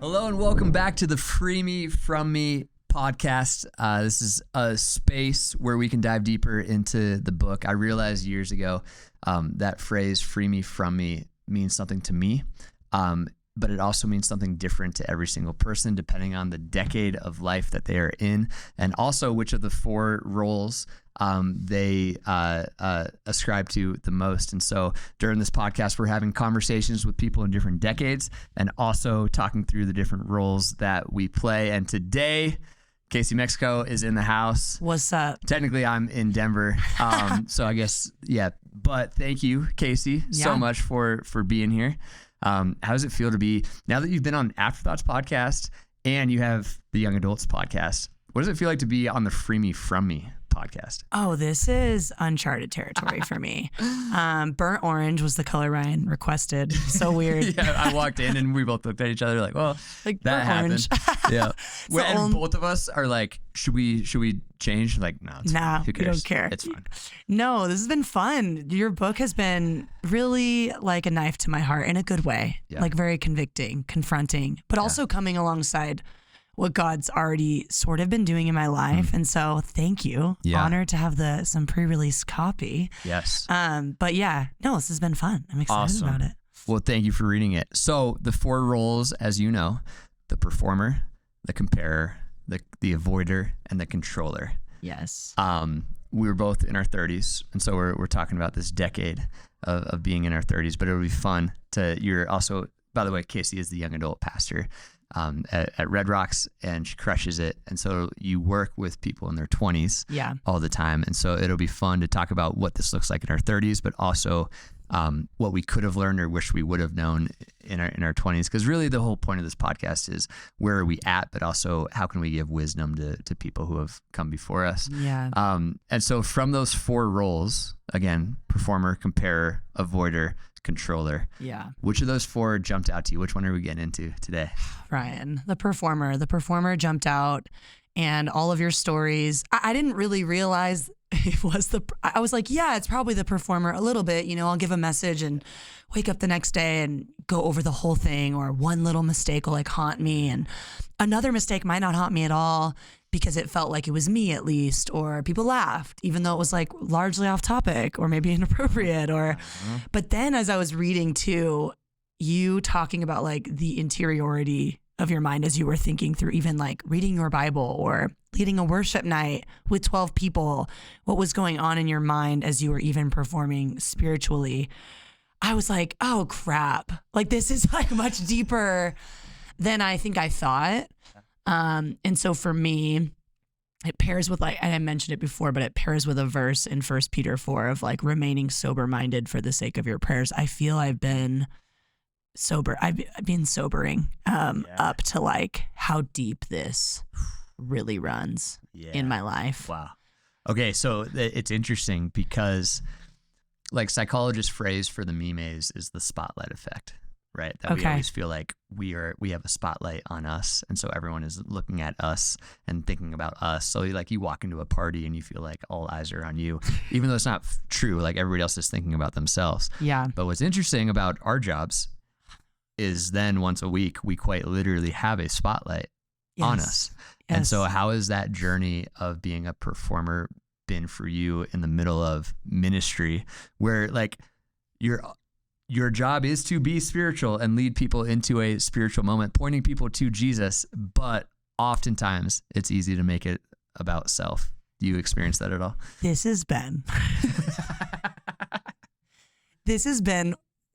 Hello and welcome back to the Free Me From Me podcast. This is a space where we can dive deeper into the book. I realized years ago that phrase "free me from me" means something to me, but it also means something different to every single person depending on the decade of life that they are in, and also which of the four roles they ascribe to the most. And so during this podcast, we're having conversations with people in different decades and also talking through the different roles that we play. And today, Kaci Mexico is in the house. What's up? Technically, I'm in Denver. So I guess, yeah. But thank you, Kaci, so much for being here. How does it feel to be, now that you've been on Afterthoughts podcast and you have the Young Adults podcast, what does it feel like to be on the Free Me From Me podcast? Oh, this is uncharted territory for me. Burnt orange was the color Ryan requested. So weird. Yeah, I walked in and we both looked at each other like, well, like that happened. Yeah. And both of us are like, should we change? Like, no, it's fine. Who cares? We don't care. It's fine. No, this has been fun. Your book has been really like a knife to my heart in a good way. Yeah. Like very convicting, confronting, but also coming alongside what God's already sort of been doing in my life. And so thank you. Yeah. Honored to have some pre-release copy. Yes. But yeah, no, this has been fun. I'm excited about it. Well, thank you for reading it. So the four roles, as you know, the performer, the comparer, the avoider, and the controller. Yes. We were both in our 30s. And so we're talking about this decade of being in our 30s, but it'll be fun you're also, by the way, Kaci is the young adult pastor at Red Rocks, and she crushes it. And so you work with people in their 20s all the time. And so it'll be fun to talk about what this looks like in our 30s, but also what we could have learned or wish we would have known in our 20s. Because really the whole point of this podcast is where are we at, but also how can we give wisdom to people who have come before us. Yeah. And so from those four roles, again, performer, comparer, avoider, controller. Yeah. Which of those four jumped out to you? Which one are we getting into today? Ryan, the performer. The performer jumped out, and all of your stories. I didn't really realize it was I was like, yeah, it's probably the performer a little bit. You know, I'll give a message and wake up the next day and go over the whole thing, or one little mistake will like haunt me, and another mistake might not haunt me at all because it felt like it was me at least, or people laughed, even though it was like largely off topic or maybe inappropriate, or, but then as I was reading too, you talking about like the interiority of your mind as you were thinking through even like reading your Bible or leading a worship night with 12 people, what was going on in your mind as you were even performing spiritually, I was like, oh crap, like this is like much deeper than I think I thought. And so for me, it pairs with like, and I mentioned it before, but it pairs with a verse in 1 Peter 4 of like remaining sober-minded for the sake of your prayers. I feel I've been sober. I've been sobering up to like how deep this really runs in my life. Wow. Okay. So it's interesting because like psychologist phrase for the memes is the spotlight effect. Right. That we always feel like we have a spotlight on us. And so everyone is looking at us and thinking about us. So you walk into a party and you feel like all eyes are on you, even though it's not true. Like everybody else is thinking about themselves. Yeah. But what's interesting about our jobs is then once a week, we quite literally have a spotlight on us. Yes. And so how has that journey of being a performer been for you in the middle of ministry where like your job is to be spiritual and lead people into a spiritual moment, pointing people to Jesus, but oftentimes it's easy to make it about self. Do you experience that at all? This has been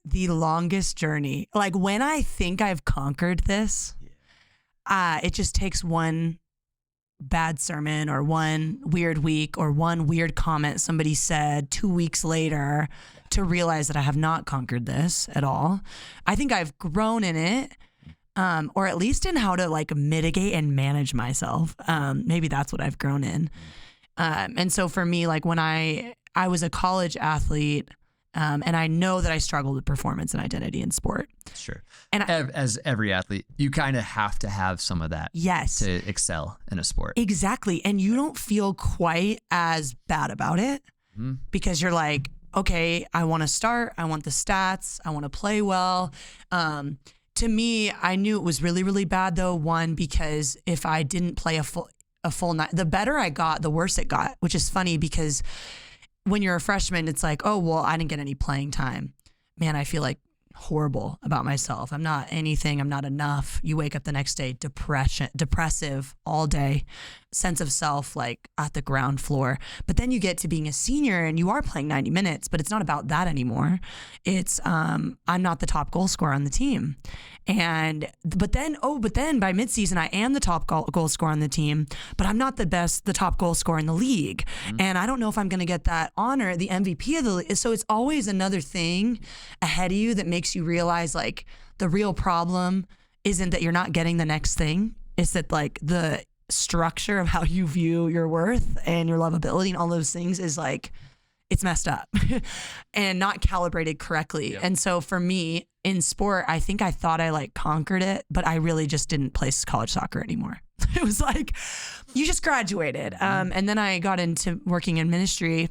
the longest journey. Like when I think I've conquered this, it just takes one bad sermon or one weird week or one weird comment somebody said 2 weeks later to realize that I have not conquered this at all. I think I've grown in it, or at least in how to like mitigate and manage myself. Maybe that's what I've grown in. And so for me, like when I was a college athlete, and I know that I struggled with performance and identity in sport. Sure. And as every athlete, you kind of have to have some of that to excel in a sport. Exactly. And you don't feel quite as bad about it because you're like, okay, I want to start. I want the stats. I want to play well. to me, I knew it was really, really bad though. One, because if I didn't play a full night, the better I got, the worse it got, which is funny because when you're a freshman, it's like, oh, well, I didn't get any playing time. Man, I feel like horrible about myself. I'm not anything. I'm not enough. You wake up the next day, depressive all day, sense of self like at the ground floor. But then you get to being a senior and you are playing 90 minutes, but it's not about that anymore. It's I'm not the top goal scorer on the team. But then by midseason, I am the top goal scorer on the team, but I'm not the top goal scorer in the league. Mm-hmm. And I don't know if I'm going to get that honor, the MVP of the league. So it's always another thing ahead of you that makes you realize like the real problem isn't that you're not getting the next thing. It's that like the structure of how you view your worth and your lovability and all those things is like, it's messed up and not calibrated correctly. Yep. And so for me in sport, I think I thought I like conquered it, but I really just didn't play college soccer anymore. It was like, you just graduated. And then I got into working in ministry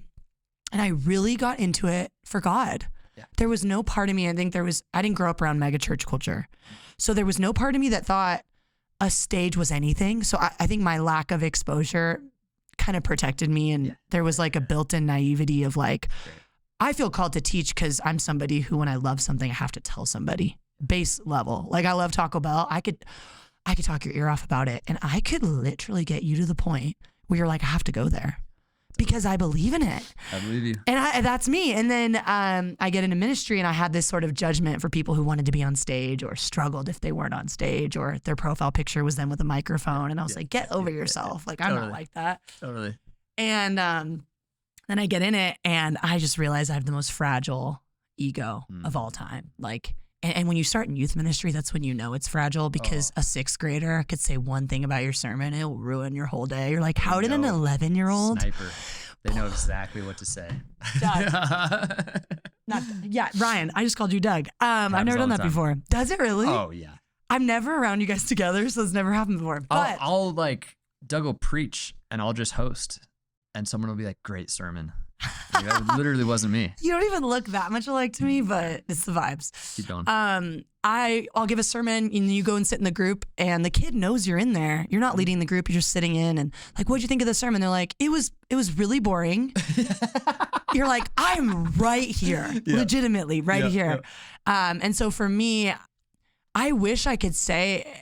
and I really got into it for God. Yeah. There was no part of me, I didn't grow up around mega church culture. So there was no part of me that thought a stage was anything. So I think my lack of exposure kind of protected me. And there was like a built-in naivety of like, I feel called to teach because I'm somebody who, when I love something, I have to tell somebody base level. Like I love Taco Bell. I could talk your ear off about it. And I could literally get you to the point where you're like, I have to go there because I believe in it. I believe you. And that's me. And then I get into ministry and I had this sort of judgment for people who wanted to be on stage or struggled if they weren't on stage or their profile picture was them with a microphone. And I was like, get over yourself. Like, I'm not like that. Totally. And then I get in it and I just realize I have the most fragile ego of all time. Like, and when you start in youth ministry, that's when you know it's fragile because a 6th grader could say one thing about your sermon, it'll ruin your whole day. You're like, how did an 11-year-old? Sniper. They know exactly what to say. Ryan, I just called you Doug. I've never done that before. Does it really? Oh, yeah. I'm never around you guys together, so it's never happened before. But I'll like, Doug will preach and I'll just host and someone will be like, great sermon. Like, that literally wasn't me. You don't even look that much alike to me, but it's the vibes. Keep going. I'll give a sermon and you go and sit in the group and the kid knows you're in there. You're not leading the group. You're just sitting in and like, what'd you think of the sermon? They're like, it was really boring. You're like, I'm right here, legitimately right here. Yeah. And so for me, I wish I could say,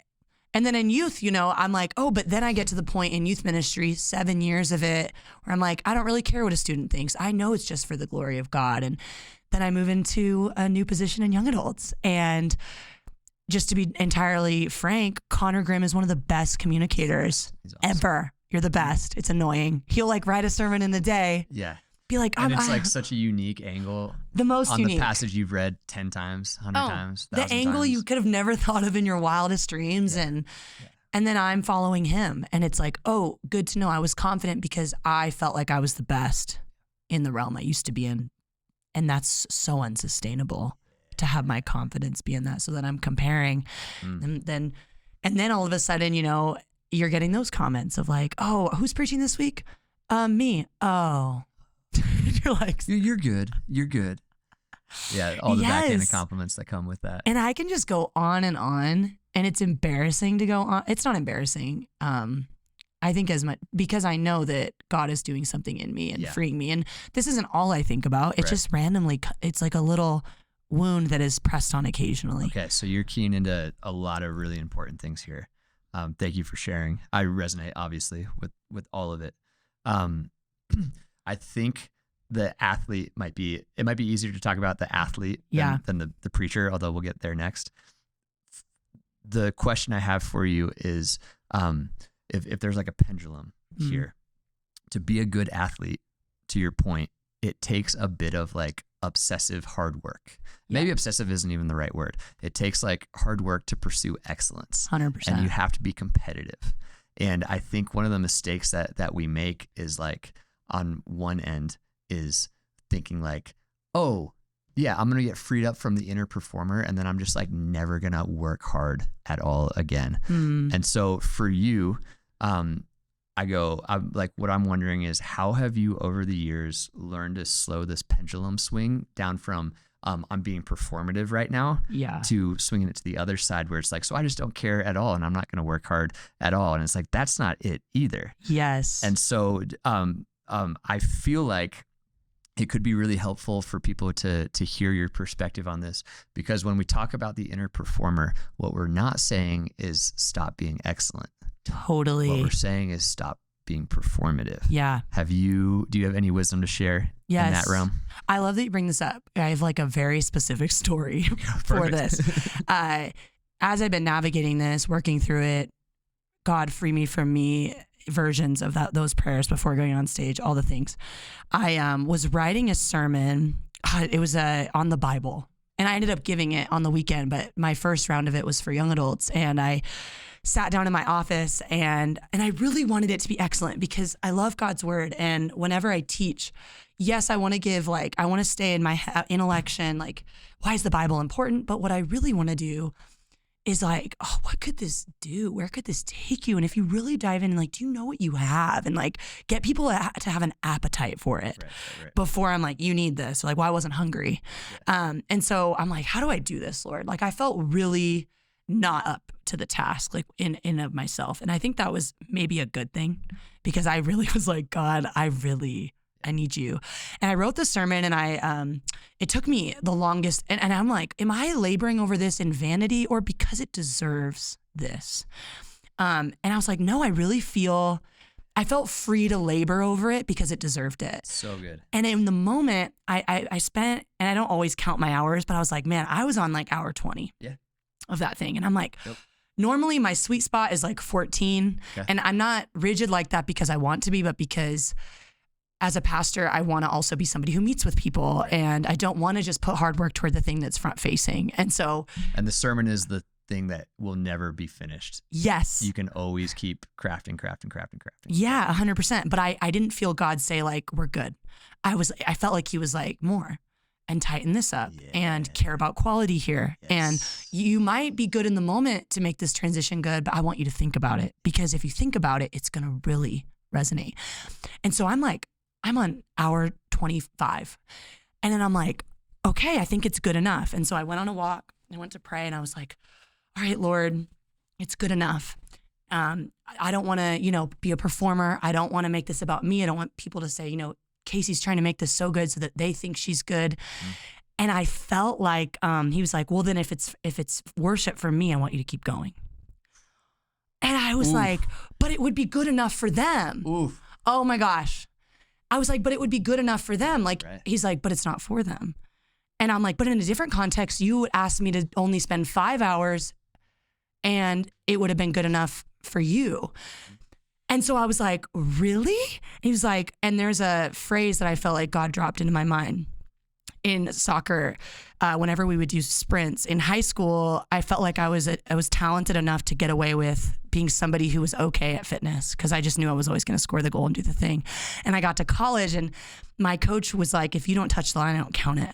and then in youth, I'm like, oh, but then I get to the point in youth ministry, 7 years of it, where I'm like, I don't really care what a student thinks. I know it's just for the glory of God. And then I move into a new position in young adults. And just to be entirely frank, Connor Grimm is one of the best communicators ever. You're the best. It's annoying. He'll like write a sermon in the day. Yeah. Be like, and it's like such a unique angle. The most on unique. the passage you've read 10 times, 100 times, 1,000 the angle times. you could have never thought of in your wildest dreams. Yeah. And then I'm following him. And it's like, oh, good to know. I was confident because I felt like I was the best in the realm I used to be in. And that's so unsustainable to have my confidence be in that. So then I'm comparing. And then all of a sudden, you're getting those comments of like, oh, who's preaching this week? Me. Oh. You're like, you're good. You're good. Yeah, all the backhanded compliments that come with that. And I can just go on, and it's embarrassing to go on. It's not embarrassing. I think as much because I know that God is doing something in me and freeing me. And this isn't all I think about. It's just randomly. It's like a little wound that is pressed on occasionally. Okay, so you're keying into a lot of really important things here. Thank you for sharing. I resonate obviously with all of it. I think the athlete might be easier to talk about the athlete than the preacher, although we'll get there next. The question I have for you is if there's like a pendulum here, to be a good athlete, to your point, it takes a bit of like obsessive hard work. Maybe obsessive isn't even the right word. It takes like hard work to pursue excellence. 100%. And you have to be competitive. And I think one of the mistakes that we make is like on one end is thinking like, oh, yeah, I'm going to get freed up from the inner performer and then I'm just like never going to work hard at all again. And so for you, I'm like, what I'm wondering is how have you over the years learned to slow this pendulum swing down from, I'm being performative right now, Yeah. to swinging it to the other side where it's like, so I just don't care at all and I'm not going to work hard at all. And it's like, that's not it either. Yes. And so I feel like it could be really helpful for people to hear your perspective on this, because when we talk about the inner performer, what we're not saying is stop being excellent. Totally. What we're saying is stop being performative. Yeah. Do you have any wisdom to share in that realm? I love that you bring this up. I have like a very specific story for this. As I've been navigating this, working through it, God free me from me versions of those prayers before going on stage, all the things. I was writing a sermon. It was on the Bible, and I ended up giving it on the weekend, but my first round of it was for young adults. And I sat down in my office and I really wanted it to be excellent because I love God's word. And whenever I teach, yes, I want to give, like, I want to stay in my intellection, like, why is the Bible important? But what I really want to do is like, oh, what could this do? Where could this take you? And if you really dive in, like, do you know what you have? And like, get people to have an appetite for it before I'm like, you need this. Or like, well, I wasn't hungry. Yeah. And so I'm like, how do I do this, Lord? Like, I felt really not up to the task, like in of myself. And I think that was maybe a good thing, because I really was like, God, I need you. And I wrote the sermon, and it took me the longest. And I'm like, am I laboring over this in vanity or because it deserves this? And I was like, no, I felt free to labor over it because it deserved it. So good. And in the moment I spent, and I don't always count my hours, but I was like, man, I was on like hour 20 of that thing. And I'm like, normally my sweet spot is like 14. Okay. And I'm not rigid like that because I want to be, but because as a pastor, I want to also be somebody who meets with people, and I don't want to just put hard work toward the thing that's front facing. And the sermon is the thing that will never be finished. Yes. You can always keep crafting. Yeah, 100%. But I didn't feel God say like, we're good. I felt like he was like, more, and tighten this up, and care about quality here. Yes. And you might be good in the moment to make this transition good, but I want you to think about it, because if you think about it, it's going to really resonate. And so I'm like, I'm on hour 25. And then I'm like, okay, I think it's good enough. And so I went on a walk, I went to pray, and I was like, all right, Lord, it's good enough. I don't want to, be a performer. I don't want to make this about me. I don't want people to say, Kaci's trying to make this so good so that they think she's good. And I felt like he was like, well, then if it's worship for me, I want you to keep going. And I was like, but it would be good enough for them. Oof. Oh my gosh. I was like, but it would be good enough for them. Like, he's like, but it's not for them. And I'm like, but in a different context, you would ask me to only spend 5 hours and it would have been good enough for you. And so I was like, really? He was like, and there's a phrase that I felt like God dropped into my mind in soccer. Whenever we would do sprints in high school, I felt like I was talented enough to get away with being somebody who was okay at fitness, because I just knew I was always going to score the goal and do the thing. And I got to college, and my coach was like, if you don't touch the line, I don't count it.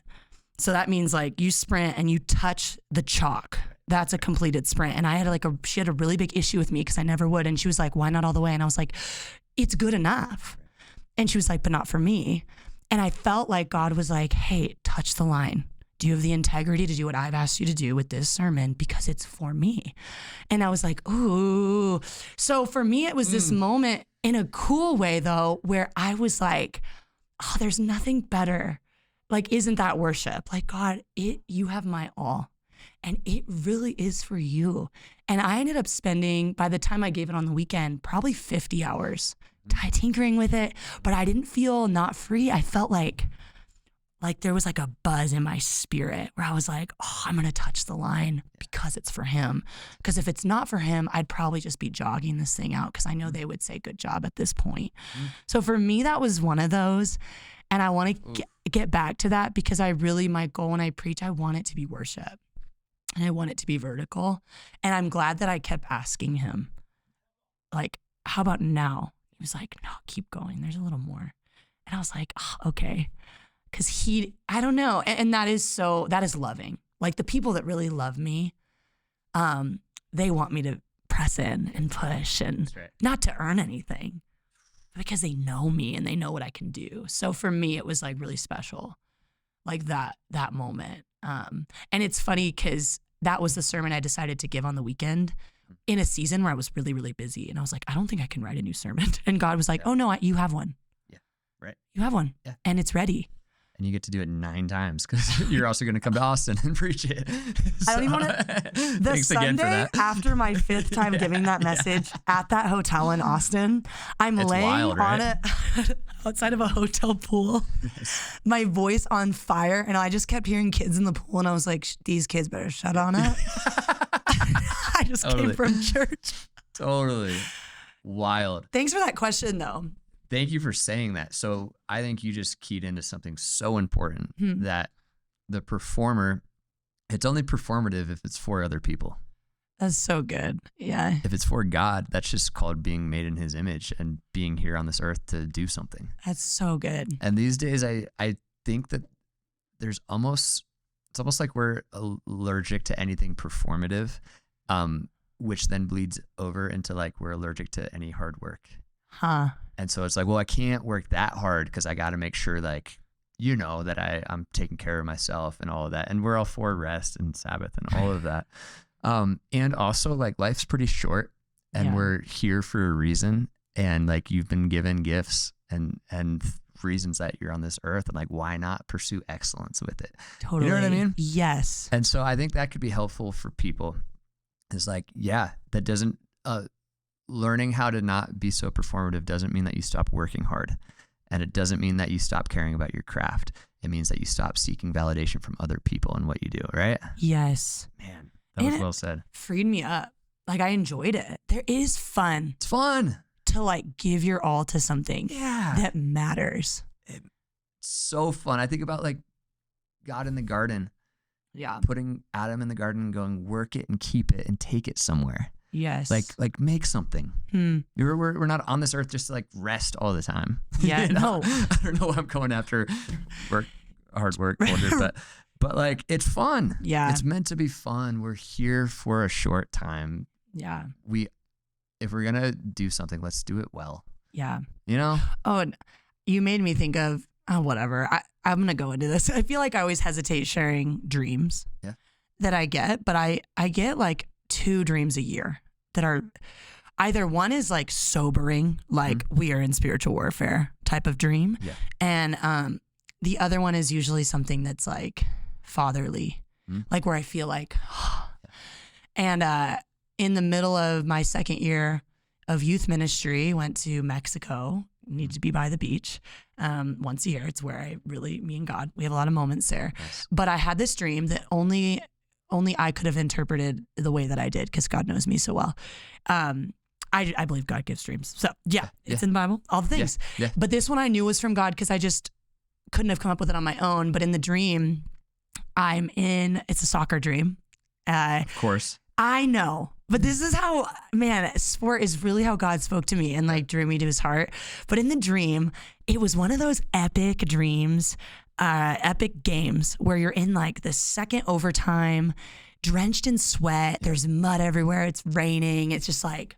So that means like you sprint and you touch the chalk. That's a completed sprint. And I had she had a really big issue with me because I never would. And she was like, why not all the way? And I was like, it's good enough. And she was like, but not for me. And I felt like God was like, hey, touch the line. Do you have the integrity to do what I've asked you to do with this sermon? Because it's for me. And I was like, ooh. So for me, it was this moment in a cool way, though, where I was like, oh, there's nothing better. Like, isn't that worship? Like, God, you have my all. And it really is for you. And I ended up spending, by the time I gave it on the weekend, probably 50 hours tinkering with it. But I didn't feel not free. I felt like there was like a buzz in my spirit where I was like, oh, I'm going to touch the line because it's for him. Because if it's not for him, I'd probably just be jogging this thing out, because I know they would say good job at this point. So for me, that was one of those. And I want to get back to that, because my goal when I preach, I want it to be worship. And I want it to be vertical. And I'm glad that I kept asking him, like, how about now? He was like, no, keep going. There's a little more. And I was like, oh, okay. Because I don't know. And that is loving. Like, the people that really love me, they want me to press in and push, and not to earn anything, because they know me and they know what I can do. So for me, it was like really special. like that moment. And it's funny because that was the sermon I decided to give on the weekend in a season where I was really, really busy. And I was like, I don't think I can write a new sermon. And God was like, oh no, you have one. Yeah. Right. You have one. Yeah. And it's ready. And you get to do it 9 times because you're also going to come to Austin and preach it. I don't even want to. The Sunday after my 5th time giving that message at that hotel in Austin, I'm laying wild, right? on outside of a hotel pool, my voice on fire, and I just kept hearing kids in the pool, and I was like, these kids better shut on up. I just came from church. Totally. Wild. Thanks for that question, though. Thank you for saying that. So I think you just keyed into something so important that the performer, it's only performative if it's for other people. That's so good. Yeah. If it's for God, that's just called being made in his image and being here on this earth to do something. That's so good. And these days, I think that it's almost like we're allergic to anything performative, which then bleeds over into like we're allergic to any hard work. Huh. And so it's like, well, I can't work that hard because I got to make sure like, that I'm taking care of myself and all of that. And we're all for rest and Sabbath and all of that. And also like life's pretty short and we're here for a reason. And like you've been given gifts and reasons that you're on this earth, and like, why not pursue excellence with it? Totally. You know what I mean? Yes. And so I think that could be helpful for people. It's like, that doesn't, learning how to not be so performative doesn't mean that you stop working hard. And it doesn't mean that you stop caring about your craft. It means that you stop seeking validation from other people in what you do, right? Yes. Man, that was well said. Freed me up. Like I enjoyed it. There is fun. It's fun to like give your all to something that matters. It's so fun. I think about like God in the garden. Yeah. Putting Adam in the garden and going, work it and keep it and take it somewhere. Yes. Like make something. We're not on this earth just to like rest all the time. Yeah. No. I don't know why I'm going after hard work order, but like it's fun. Yeah. It's meant to be fun. We're here for a short time. Yeah. If we're gonna do something, let's do it well. Yeah. You know? Oh, and you made me think of whatever. I'm gonna go into this. I feel like I always hesitate sharing dreams that I get, but I get like 2 dreams a year that are either one is like sobering, like we are in spiritual warfare type of dream. Yeah. And the other one is usually something that's like fatherly, like where I feel like, and in the middle of my 2nd year of youth ministry, went to Mexico, needed to be by the beach once a year. It's where me and God, we have a lot of moments there. Nice. But I had this dream that only I could have interpreted the way that I did because God knows me so well. I believe God gives dreams. So it's in the Bible, all the things. Yeah. But this one I knew was from God because I just couldn't have come up with it on my own. But in the dream, it's a soccer dream. Of course. I know. But this is how, sport is really how God spoke to me and like drew me to his heart. But in the dream, it was one of those epic dreams, epic games where you're in like the second overtime, drenched in sweat. There's mud everywhere. It's raining. It's just like,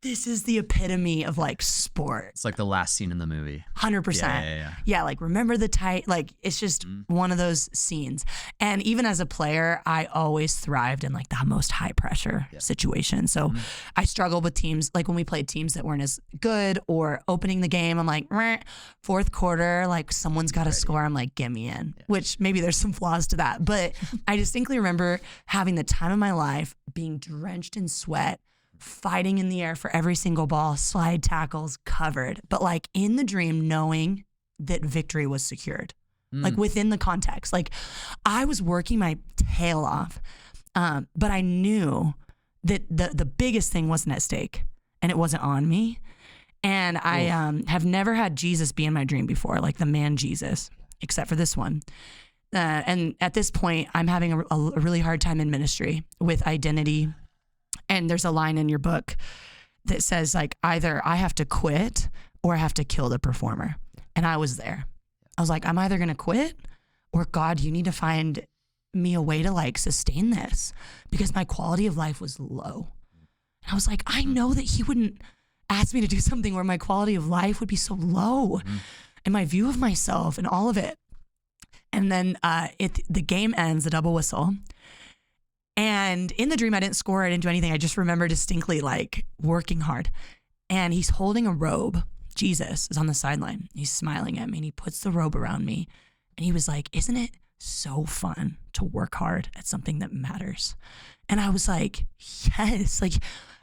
this is the epitome of like sport. It's like the last scene in the movie. 100%. Yeah. Like remember the tight, like it's just one of those scenes. And even as a player, I always thrived in like the most high pressure situation. So I struggled with teams, like when we played teams that weren't as good or opening the game, I'm like, 4th quarter, like someone's got to score. I'm like, get me in, which maybe there's some flaws to that. But I distinctly remember having the time of my life, being drenched in sweat, fighting in the air for every single ball, slide tackles, covered. But like in the dream, knowing that victory was secured, like within the context, like I was working my tail off. But I knew that the biggest thing wasn't at stake and it wasn't on me. And I have never had Jesus be in my dream before, like the man Jesus, except for this one. And at this point, I'm having a really hard time in ministry with identity. And there's a line in your book that says like, either I have to quit or I have to kill the performer. And I was there. I was like, I'm either going to quit or God, you need to find me a way to like sustain this because my quality of life was low. And I was like, I know that he wouldn't ask me to do something where my quality of life would be so low and my view of myself and all of it. And then the game ends, the double whistle. And in the dream, I didn't score, I didn't do anything. I just remember distinctly like working hard. And he's holding a robe. Jesus is on the sideline. He's smiling at me and he puts the robe around me. And he was like, isn't it so fun to work hard at something that matters? And I was like, yes, like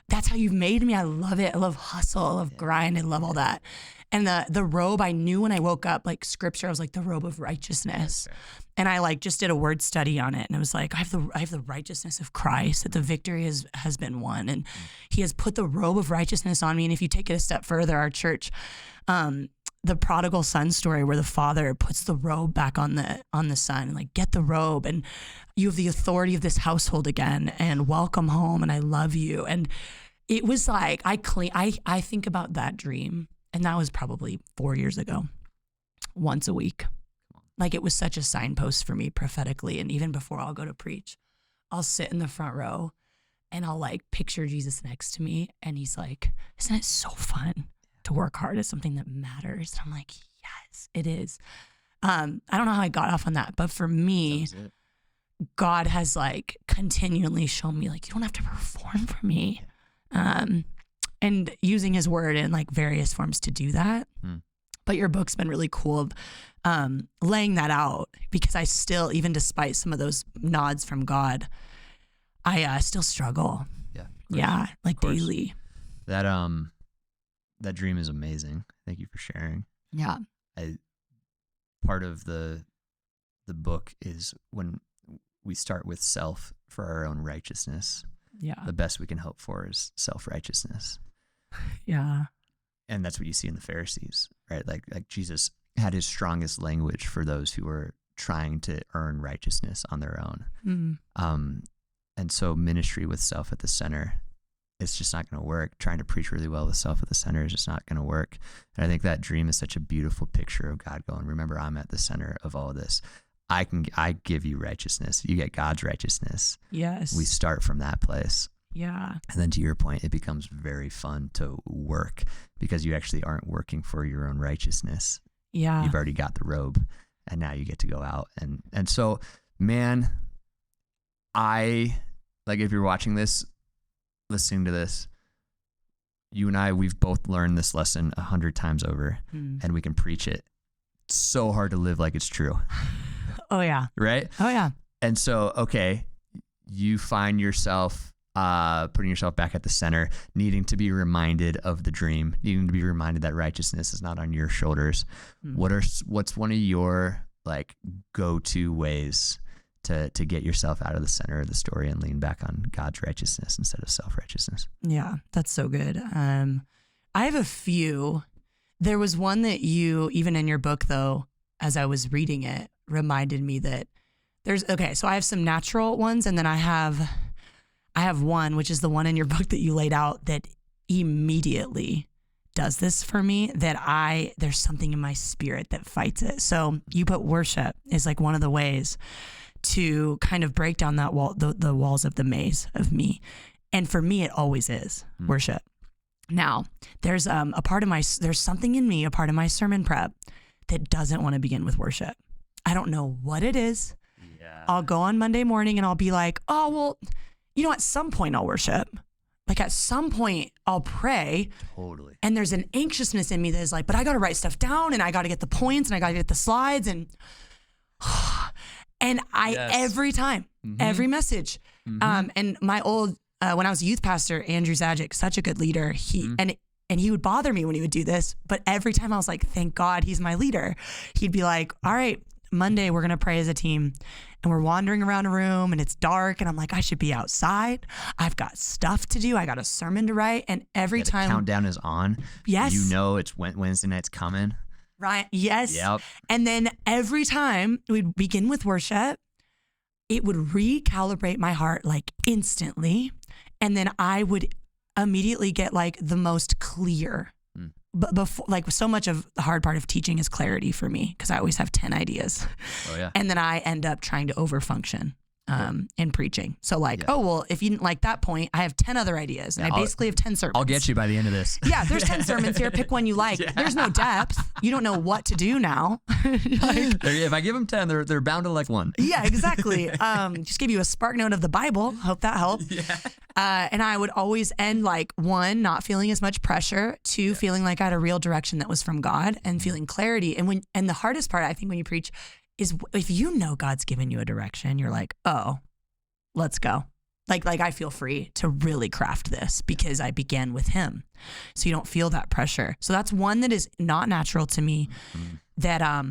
that's how you've made me. I love it. I love hustle. I love grind. I love all that. And the robe, I knew when I woke up, like scripture, I was like the robe of righteousness. And I like just did a word study on it. And it was like, I have the righteousness of Christ, that the victory has been won. And he has put the robe of righteousness on me. And if you take it a step further, our church, the prodigal son story where the father puts the robe back on the son and like, get the robe and you have the authority of this household again and welcome home and I love you. And it was like, I think about that dream, and that was probably 4 years ago, once a week. Like it was such a signpost for me prophetically. And even before I'll go to preach, I'll sit in the front row and I'll like picture Jesus next to me. And he's like, isn't it so fun to work hard at something that matters? And I'm like, yes, it is. I don't know how I got off on that, but for me, God has like continually shown me like, you don't have to perform for me. And using his word in like various forms to do that. But your book's been really cool of laying that out, because I still, even despite some of those nods from God, I still struggle. Yeah, like daily. That dream is amazing. Thank you for sharing. Yeah. Part of the book is when we start with self for our own righteousness. Yeah. The best we can hope for is self-righteousness. Yeah. And that's what you see in the Pharisees, right? Like Jesus had his strongest language for those who were trying to earn righteousness on their own. And so ministry with self at the center, it's just not going to work. Trying to preach really well with self at the center is just not going to work. And I think that dream is such a beautiful picture of God going, remember, I'm at the center of all of this. I give you righteousness. You get God's righteousness. Yes. We start from that place. Yeah. And then to your point, it becomes very fun to work because you actually aren't working for your own righteousness. Yeah. You've already got the robe and now you get to go out. And so, man, if you're watching this, listening to this, you and I, we've both learned this lesson 100 times over and we can preach it. It's so hard to live like it's true. Oh yeah. Right? Oh yeah. And so, okay, you find yourself putting yourself back at the center, needing to be reminded of the dream, needing to be reminded that righteousness is not on your shoulders. What's one of your like go-to ways to get yourself out of the center of the story and lean back on God's righteousness instead of self-righteousness? Yeah, that's so good. I have a few. There was one that you, even in your book though, as I was reading it, reminded me that so I have some natural ones, and then I have one, which is the one in your book that you laid out that immediately does this for me, that there's something in my spirit that fights it. So you put worship is like one of the ways to kind of break down that wall, the walls of the maze of me. And for me, it always is worship. Now there's there's something in me, a part of my sermon prep that doesn't want to begin with worship. I don't know what it is. Yeah. I'll go on Monday morning and I'll be like, oh, well, at some point I'll worship. Like at some point I'll pray. Totally. And there's an anxiousness in me that is like, but I got to write stuff down and I got to get the points and I got to get the slides and every time, every message. And my old, when I was a youth pastor, Andrew Zajic, such a good leader, and he would bother me when he would do this, but every time I was like, thank God he's my leader. He'd be like, all right, Monday we're going to pray as a team, and we're wandering around a room and it's dark and I'm like, I should be outside. I've got stuff to do. I got a sermon to write. And every time the countdown is on, yes, it's Wednesday night's coming. Right. Yes. Yep. And then every time we'd begin with worship, it would recalibrate my heart like instantly. And then I would immediately get like the most clear. But before, like, so much of the hard part of teaching is clarity for me, because I always have 10 ideas. Oh yeah. And then I end up trying to overfunction. in preaching. So like, oh, well, if you didn't like that point, I have 10 other ideas. And I basically have 10 sermons. I'll get you by the end of this. Yeah, there's 10 sermons here. Pick one you like. Yeah. There's no depth. You don't know what to do now. If I give them 10, they're bound to like one. Yeah, exactly. Just give you a spark note of the Bible. Hope that helped. Yeah. And I would always end like 1, not feeling as much pressure, 2, feeling like I had a real direction that was from God and feeling clarity. And the hardest part, I think, when you preach is if you know God's given you a direction, you're like, oh, let's go. Like I feel free to really craft this because I began with him. So you don't feel that pressure. So that's one that is not natural to me that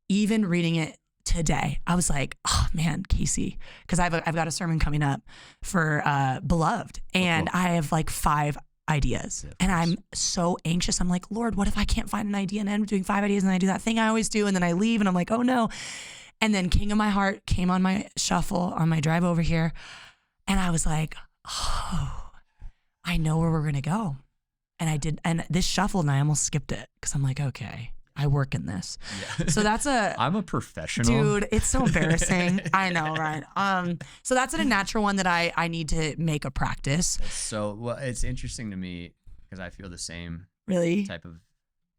even reading it today, I was like, oh man, Kaci, because I've got a sermon coming up for Beloved, and I have like 5 ideas, and I'm so anxious. I'm like, Lord, what if I can't find an idea, and I'm doing 5 ideas, and I do that thing I always do, and then I leave, and I'm like, oh no. And then King of My Heart came on my shuffle on my drive over here, and I was like, oh, I know where we're gonna go. And I did, and this shuffled, and I almost skipped it because I'm like, okay, I work in this. Yeah. So that's I'm a professional. Dude, it's so embarrassing. I know, right? So that's a natural one that I need to make a practice. So it's interesting to me because I feel the same type of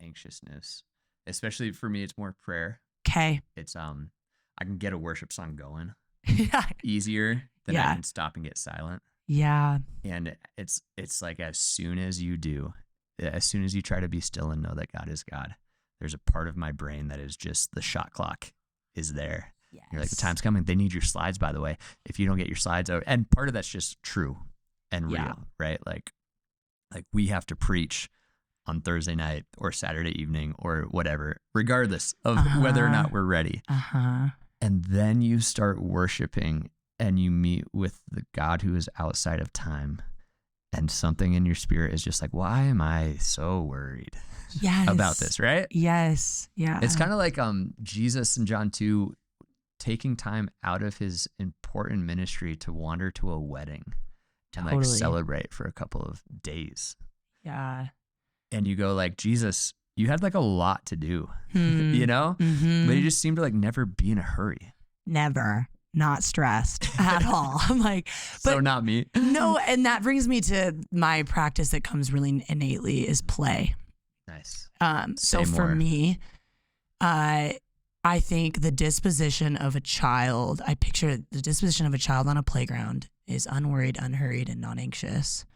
anxiousness. Especially for me, it's more prayer. Okay. It's I can get a worship song going yeah. easier than I can stop and get silent. Yeah. And it's like as soon as you try to be still and know that God is God, there's a part of my brain that is just the shot clock is there. Yes. You're like, the time's coming. They need your slides, by the way. If you don't get your slides out, and part of that's just true and real, right? Like we have to preach on Thursday night or Saturday evening or whatever, regardless of whether or not we're ready. And then you start worshiping and you meet with the God who is outside of time, and something in your spirit is just like, why am I so worried about this, right? Yes. Yeah. It's kind of like Jesus in John 2 taking time out of his important ministry to wander to a wedding and like celebrate for a couple of days. Yeah. And you go like, Jesus, you had like a lot to do, you know? But you just seem to like never be in a hurry. Never. Not stressed at all. I'm like, but so not me. No, and that brings me to my practice that comes really innately is play. Nice. So for me, I think the disposition of a child, I picture the disposition of a child on a playground is unworried, unhurried, and not anxious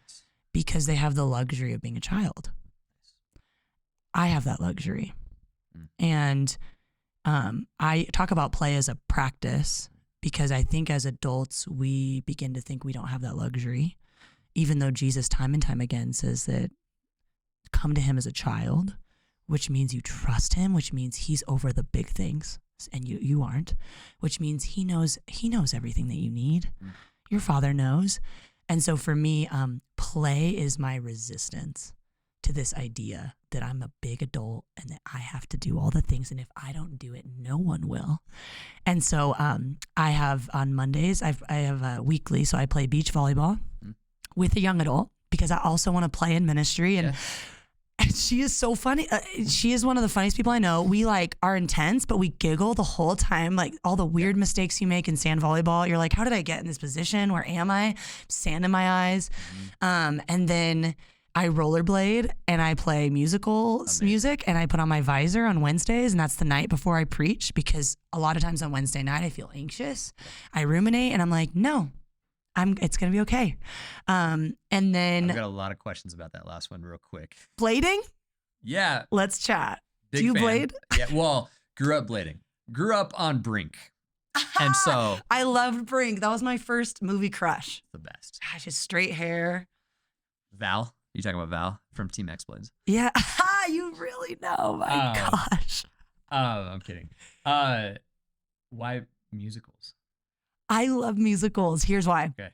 because they have the luxury of being a child. I have that luxury. And I talk about play as a practice because I think as adults, we begin to think we don't have that luxury, even though Jesus time and time again says that come to him as a child, which means you trust him, which means he's over the big things and you aren't, which means he knows everything that you need. Your Father knows. And so for me, play is my resistance to this idea that I'm a big adult and that I have to do all the things. And if I don't do it, no one will. And so I have on Mondays, I have weekly. So I play beach volleyball with a young adult because I also want to play in ministry. And she is so funny. She is one of the funniest people I know. We like are intense, but we giggle the whole time. Like all the weird mistakes you make in sand volleyball. You're like, how did I get in this position? Where am I? Sand in my eyes. And then I rollerblade and I play music and I put on my visor on Wednesdays, and that's the night before I preach because a lot of times on Wednesday night I feel anxious. I ruminate and I'm like, no, it's going to be okay. And then I've got a lot of questions about that last one real quick. Blading? Yeah. Let's chat. Big Do you fan. blade? Yeah. Well, grew up blading. Grew up on Brink. And so I loved Brink. That was my first movie crush. The best. Gosh, his straight hair. Val? You talking about Val from Team X Blades? Yeah. You really know. My gosh. I'm kidding. Why musicals? I love musicals. Here's why. Okay.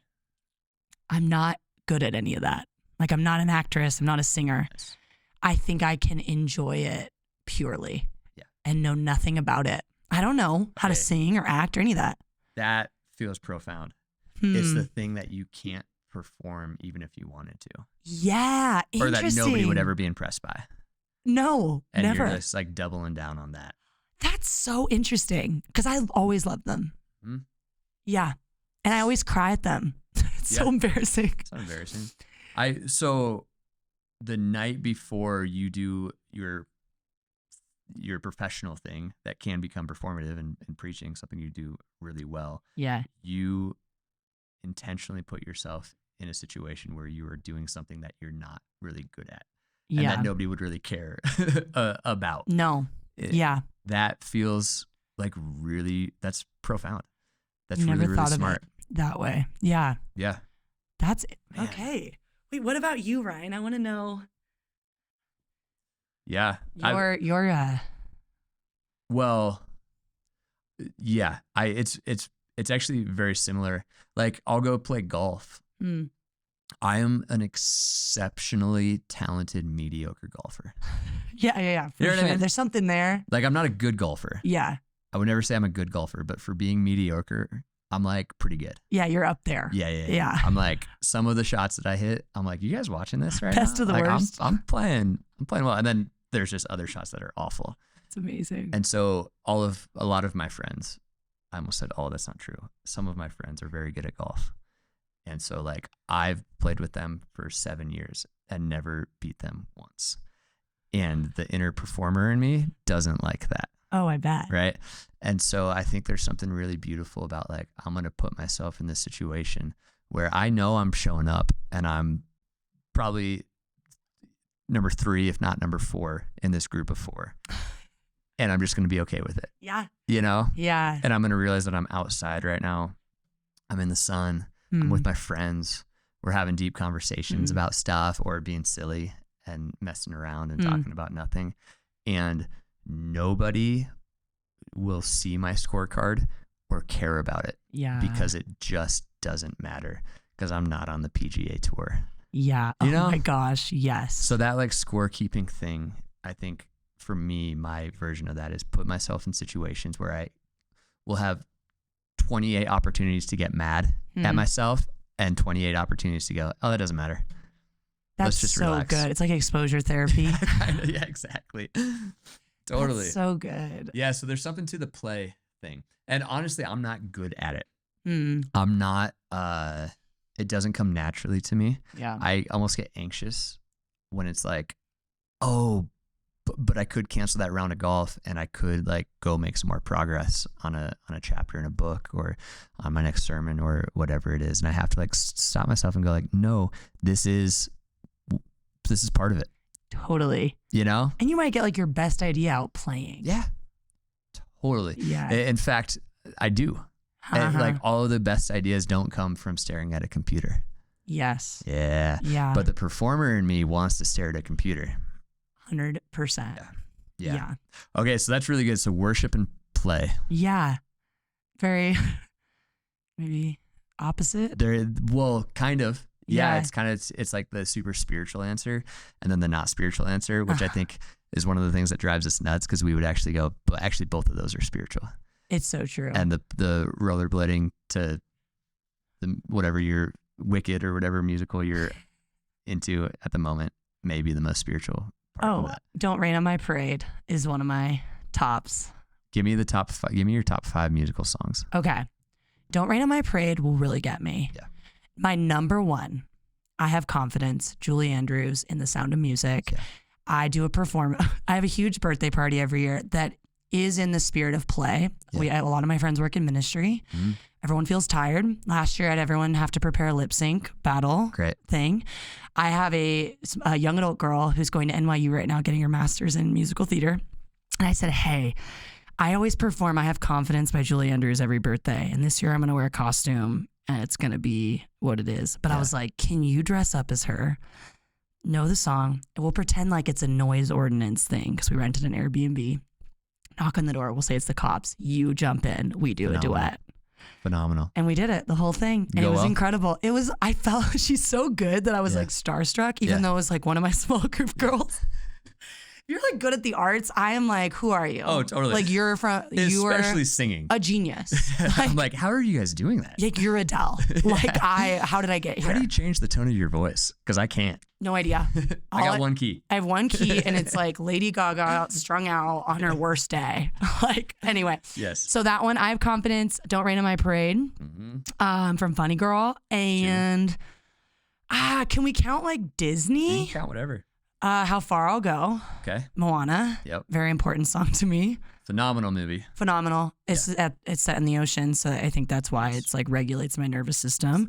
I'm not good at any of that. Like, I'm not an actress. I'm not a singer. Yes. I think I can enjoy it purely and know nothing about it. I don't know how to sing or act or any of that. That feels profound. It's the thing that you can't perform even if you wanted to. Yeah, or interesting. that nobody would ever be impressed by. No, and never. You're just like doubling down on that. That's so interesting because I always loved them. Yeah. And I always cry at them. It's so embarrassing. It's not embarrassing. So the night before you do your professional thing that can become performative and preaching, something you do really well. Yeah. You intentionally put yourself in a situation where you are doing something that you're not really good at. And that nobody would really care about. No. That feels like that's profound. That's Never really, thought really smart. of it that way. Yeah. Yeah. That's Man. okay. Wait, what about you, Ryan? I want to know. Yeah. Well, yeah. It's actually very similar. Like I'll go play golf. I am an exceptionally talented, mediocre golfer. Yeah. For You know what I mean? There's something there. Like I'm not a good golfer. Yeah. I would never say I'm a good golfer, but for being mediocre, I'm like pretty good. Yeah, you're up there. Yeah. I'm like some of the shots that I hit, I'm like, you guys watching this right Best now? of the like, worst. I'm playing well. And then there's just other shots that are awful. It's amazing. And so a lot of my friends, I almost said all, that's not true. Some of my friends are very good at golf. And so like I've played with them for 7 years and never beat them once. And the inner performer in me doesn't like that. Oh, I bet. Right. And so I think there's something really beautiful about like, I'm going to put myself in this situation where I know I'm showing up and I'm probably number 3, if not number 4 in this group of 4. And I'm just going to be okay with it. Yeah. You know? Yeah. And I'm going to realize that I'm outside right now. I'm in the sun. I'm with my friends. We're having deep conversations about stuff or being silly and messing around and talking about nothing. And nobody will see my scorecard or care about it. Yeah. Because it just doesn't matter because I'm not on the PGA Tour. Yeah. You know? Oh my gosh. Yes. So that like scorekeeping thing, I think for me, my version of that is put myself in situations where I will have 28 opportunities to get mad at myself and 28 opportunities to go, oh, that doesn't matter. That's Let's just so relax. good. It's like exposure therapy. Yeah, exactly. Totally. That's so good. Yeah. So there's something to the play thing. And honestly, I'm not good at it. I'm not, it doesn't come naturally to me. Yeah. I almost get anxious when it's like, oh, but I could cancel that round of golf and I could like go make some more progress on a chapter in a book or on my next sermon or whatever it is. And I have to like stop myself and go like, no, this is part of it. Totally. You know? And you might get like your best idea out playing. Yeah. Totally. Yeah. In fact, I do. And, like all of the best ideas don't come from staring at a computer. Yes. Yeah. Yeah. But the performer in me wants to stare at a computer. 100%. Yeah. Okay, so that's really good. So worship and play. Yeah. Very maybe opposite. Well, kind of. Yeah, Yeah. it's like the super spiritual answer and then the not spiritual answer, which I think is one of the things that drives us nuts because we would actually go, but actually both of those are spiritual. It's so true. And the rollerblading to the whatever you're Wicked or whatever musical you're into at the moment may be the most spiritual part of that. Don't Rain on My Parade is one of my tops. Give me your top 5 musical songs. Okay. Don't Rain on My Parade will really get me. Yeah. My number 1, I Have Confidence, Julie Andrews in The Sound of Music. Okay. I do I have a huge birthday party every year that is in the spirit of play. Yeah. A lot of my friends work in ministry. Everyone feels tired. Last year I had everyone have to prepare a lip sync battle thing. I have a young adult girl who's going to NYU right now getting her master's in musical theater. And I said, hey, I always perform I Have Confidence by Julie Andrews every birthday. And this year I'm going to wear a costume and it's going to be what it is. But I was like, can you dress up as her? Know the song. And we'll pretend like it's a noise ordinance thing because we rented an Airbnb. Knock on the door. We'll say it's the cops. You jump in. We do a duet. Phenomenal. And we did it, the whole thing. And it was incredible. I felt she's so good that I was like starstruck, even though it was like one of my small group girls. You're like good at the arts. I am like, who are you? Oh, totally. Like you're especially singing. a genius. I'm like, how are you guys doing that? Like you're Adele. Like how did I get here? How do you change the tone of your voice? Because I can't. No idea. I got one key. I have one key and it's like Lady Gaga strung out on her worst day. Like, anyway. Yes. So that one, I have confidence. Don't Rain on My Parade. From Funny Girl. And can we count like Disney? You can count whatever. How Far I'll Go. Okay. Moana. Yep. Very important song to me. Phenomenal movie. Phenomenal. It's set in the ocean, so I think that's why it's like regulates my nervous system.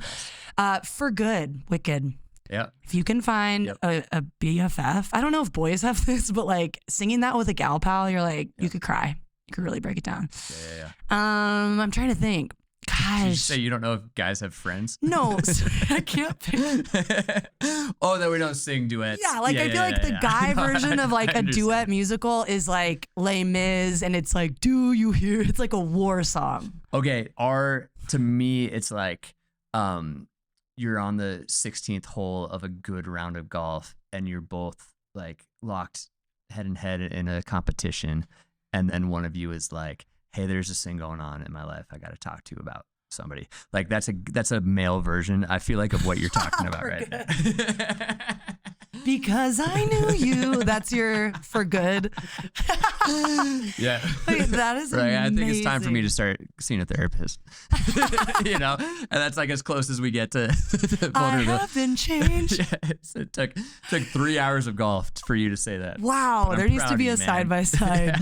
For Good, Wicked. Yeah. If you can find a BFF, I don't know if boys have this, but like singing that with a gal pal, you're like, you could cry. You could really break it down. Yeah. I'm trying to think. Gosh. Did you say you don't know if guys have friends? No, I can't pick. Oh, that we don't sing duets. Yeah, like I feel like the guy version of like a duet musical is like Les Mis, and it's like, do you hear? It's like a war song. Okay, to me, it's like, you're on the 16th hole of a good round of golf, and you're both like locked head and head in a competition, and then one of you is like, hey, there's this thing going on in my life I got to talk to you about somebody. Like that's a male version, I feel like, of what you're talking about right now. Because I knew you. That's your For Good. Yeah. Wait, that is right. amazing. I think it's time for me to start seeing a therapist. And that's like as close as we get to I have been changed. Yes, it took 3 hours of golf for you to say that. Wow, there needs to be a side by side.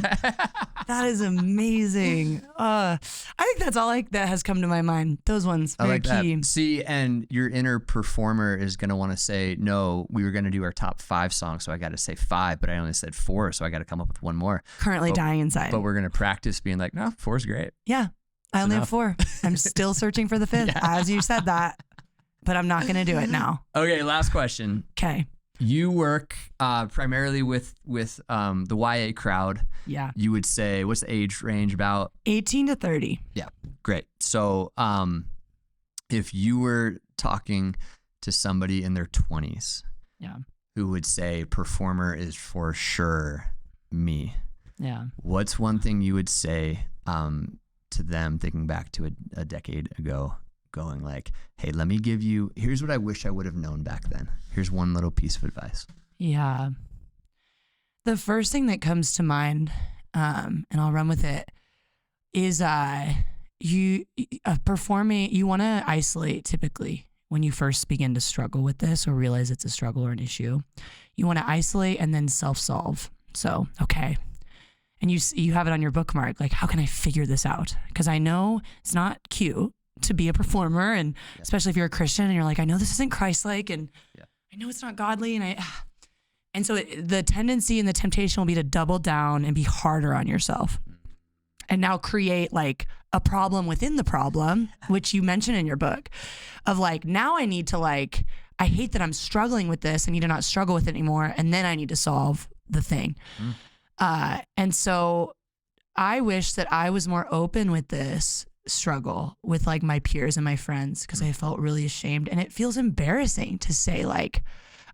That is amazing. I think that's all that has come to my mind. Those ones, very I like key. That. See, and your inner performer is going to want to say, no, we were going to do our top 5 songs, so I got to say 5, but I only said 4, so I got to come up with one more. Currently dying inside. But we're going to practice being like, no, 4 is great. Yeah, I only have 4. I'm still searching for the 5th, as you said that, but I'm not going to do it now. Okay, last question. Okay. You work primarily with the YA crowd. Yeah. You would say, what's the age range about? 18 to 30. Yeah, great. So if you were talking to somebody in their 20s, who would say performer is for sure me, what's one thing you would say to them, thinking back to a decade ago, going like, hey, let me give you, here's what I wish I would have known back then. Here's one little piece of advice. Yeah. The first thing that comes to mind, and I'll run with it, is performing, you want to isolate typically when you first begin to struggle with this or realize it's a struggle or an issue. You want to isolate and then self-solve. So, okay. And you have it on your bookmark, like, how can I figure this out? Because I know it's not cute to be a performer, and especially if you're a Christian and you're like, I know this isn't Christ-like, and I know it's not godly, and so the tendency and the temptation will be to double down and be harder on yourself, and now create like a problem within the problem, which you mention in your book, of like, now I need to like, I hate that I'm struggling with this. I need to not struggle with it anymore, and then I need to solve the thing. And so I wish that I was more open with this struggle with like my peers and my friends, because I felt really ashamed, and it feels embarrassing to say like,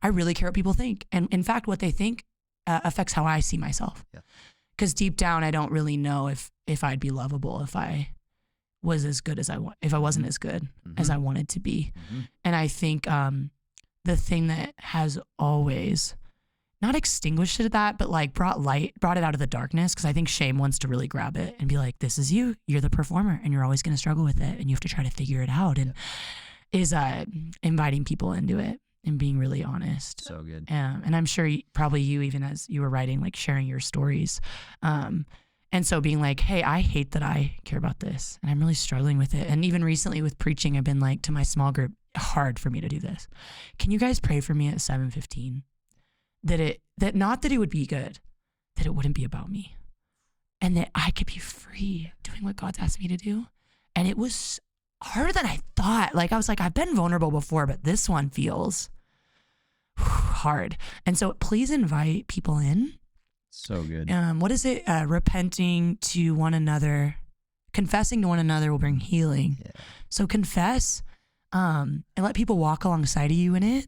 I really care what people think, and in fact what they think affects how I see myself, because deep down I don't really know if I'd be lovable if I was as good as if I wasn't as good as I wanted to be. And I think the thing that has always not extinguished it, but like brought it out of the darkness, because I think shame wants to really grab it and be like, this is you're the performer, and you're always going to struggle with it, and you have to try to figure it out, and is inviting people into it and being really honest. So good. And I'm sure probably you, even as you were writing, like sharing your stories, and so being like, hey, I hate that I care about this, and I'm really struggling with it. And even recently with preaching, I've been like, to my small group, hard for me to do this. Can you guys pray for me at 7:15? That not that it would be good, that it wouldn't be about me, and that I could be free doing what God's asked me to do. And it was harder than I thought. Like, I was like, I've been vulnerable before, but this one feels hard. And so please invite people in. So good. What is it? Repenting to one another, confessing to one another will bring healing. So confess, and let people walk alongside of you in it.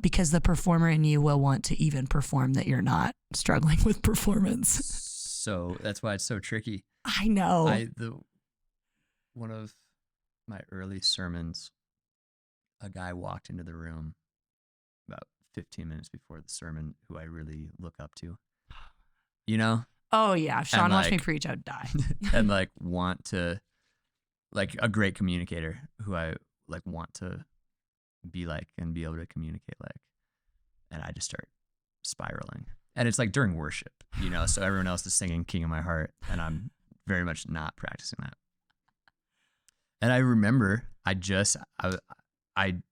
because the performer in you will want to even perform that you're not struggling with performance. So that's why it's so tricky. I know. One of my early sermons, a guy walked into the room about 15 minutes before the sermon who I really look up to, you know? Oh yeah. If Sean And, watched me like- preach, I would die. And like want to, like a great communicator who I like want to be like and be able to communicate like. And I just start spiraling. And it's like during worship, you know, so everyone else is singing King of My Heart and I'm very much not practicing that. And I remember I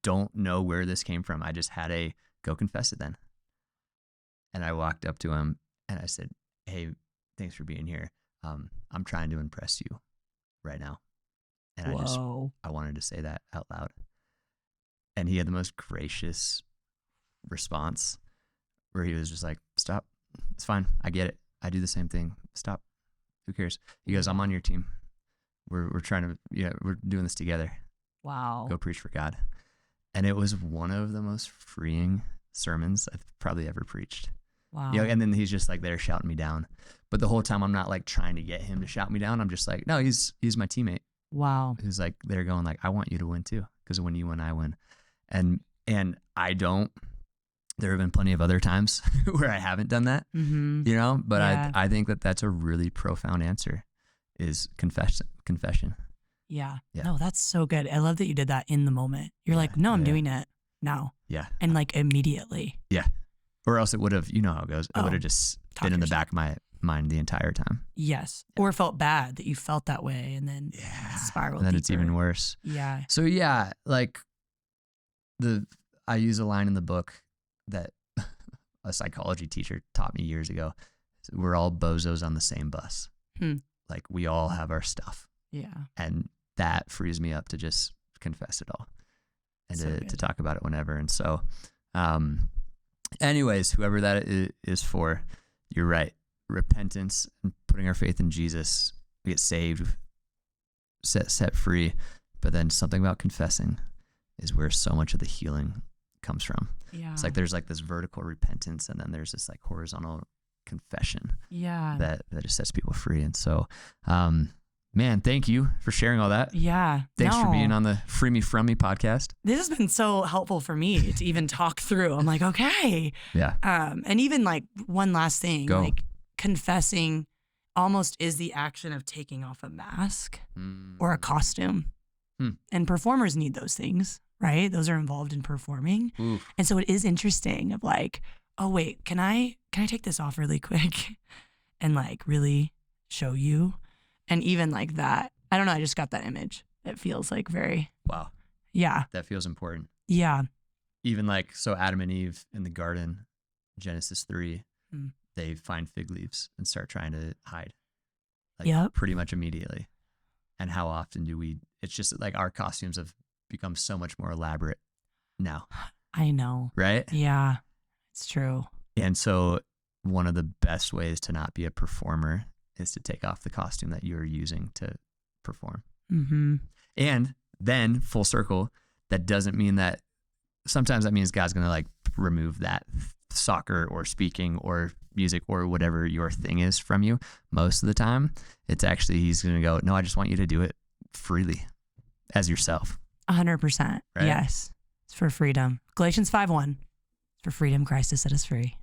don't know where this came from. I just had a go confess it then. And I walked up to him and I said, "Hey, thanks for being here. I'm trying to impress you right now." And Whoa. I wanted to say that out loud. And he had the most gracious response where he was just like, "Stop. It's fine. I get it. I do the same thing. Stop. Who cares?" He goes, "I'm on your team. We're trying to, we're doing this together. Wow. Go preach for God." And it was one of the most freeing sermons I've probably ever preached. Wow. You know, and then he's just like there shouting me down. But the whole time I'm not like trying to get him to shout me down. I'm just like, no, he's my teammate. Wow. Who's like they're going like, I want you to win too, because when you win, I win. And I don't. There have been plenty of other times where I haven't done that, Mm-hmm. you know. But Yeah. I think that's a really profound answer, is confession. Yeah. Yeah. No, that's so good. I love that you did that in the moment. You're Yeah, like, no, I'm yeah. doing it now. Yeah. And like immediately. Or else it would have, you know how it goes. It would Oh, have just talk been in the yourself. back of my mind the entire time. Yes. Yeah. Or felt bad that you felt that way and then Yeah. spiraled And then it's deeper. even worse. Yeah. So yeah, like I use a line in the book that a psychology teacher taught me years ago. We're all bozos on the same bus. Hmm. Like we all have our stuff. Yeah. And that frees me up to just confess it all and So to good. talk about it whenever. And so, anyways, whoever that is for, you're right. Repentance and putting our faith in Jesus, we get saved, set free. But then something about confessing is where so much of the healing comes from. Yeah. It's like there's like this vertical repentance, and then there's this like horizontal confession yeah. that just sets people free. And so, man, thank you for sharing all that. Yeah. Thanks for No. being on the Free Me From Me podcast. This has been so helpful for me to even talk through. I'm like, okay. Yeah. And even like one last thing, Go. like confessing almost is the action of taking off a mask or a costume. Hmm. And performers need those things, right? Those are involved in performing. Oof. And so it is interesting of like, oh wait, can I take this off really quick and like really show you? And even like that, I don't know, I just got that image. It feels like very, Wow. yeah. That feels important. Yeah. Even like, so Adam and Eve in the garden, Genesis 3, Hmm. they find fig leaves and start trying to hide. Like Yep. pretty much immediately. And how often it's just like our costumes have become so much more elaborate now, I know. right? Yeah. It's true. And so one of the best ways to not be a performer is to take off the costume that you're using to perform. Mm-hmm. And then full circle, that doesn't mean that sometimes that means God's going to like remove that soccer or speaking or music or whatever your thing is from you. Most of the time, it's actually, he's going to go, no, I just want you to do it freely as yourself. 100%. Right? Yes. It's for freedom. Galatians 5:1. It's for freedom. Christ has set us free.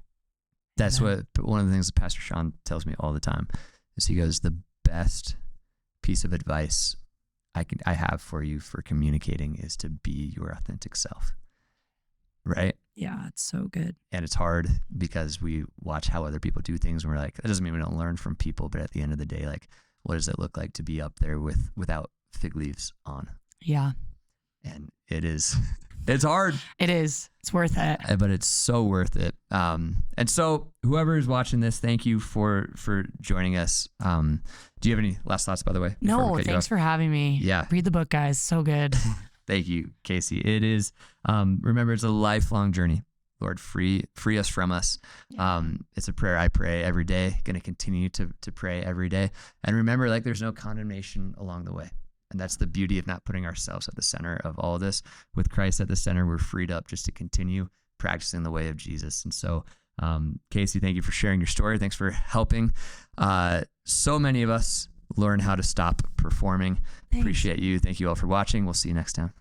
That's Amen. what one of the things that Pastor Sean tells me all the time is he goes, the best piece of advice I have for you for communicating is to be your authentic self. Right? Yeah. It's so good. And it's hard because we watch how other people do things and we're like, that doesn't mean we don't learn from people, but at the end of the day, like, what does it look like to be up there without fig leaves on? Yeah. And it's hard, It is. It's worth it. but it's so worth it. And so whoever is watching this, thank you for joining us. Do you have any last thoughts, by the way? before we No, cut you thanks off? for having me. Yeah. Read the book, guys. So good. Thank you, Kaci. It is, remember, it's a lifelong journey. Lord, free us from us. It's a prayer I pray every day, going to continue to pray every day. And remember, like, there's no condemnation along the way. And that's the beauty of not putting ourselves at the center of all of this. With Christ at the center, we're freed up just to continue practicing the way of Jesus. And so, Kaci, thank you for sharing your story. Thanks for helping so many of us learn how to stop performing. Thanks. Appreciate you. Thank you all for watching. We'll see you next time.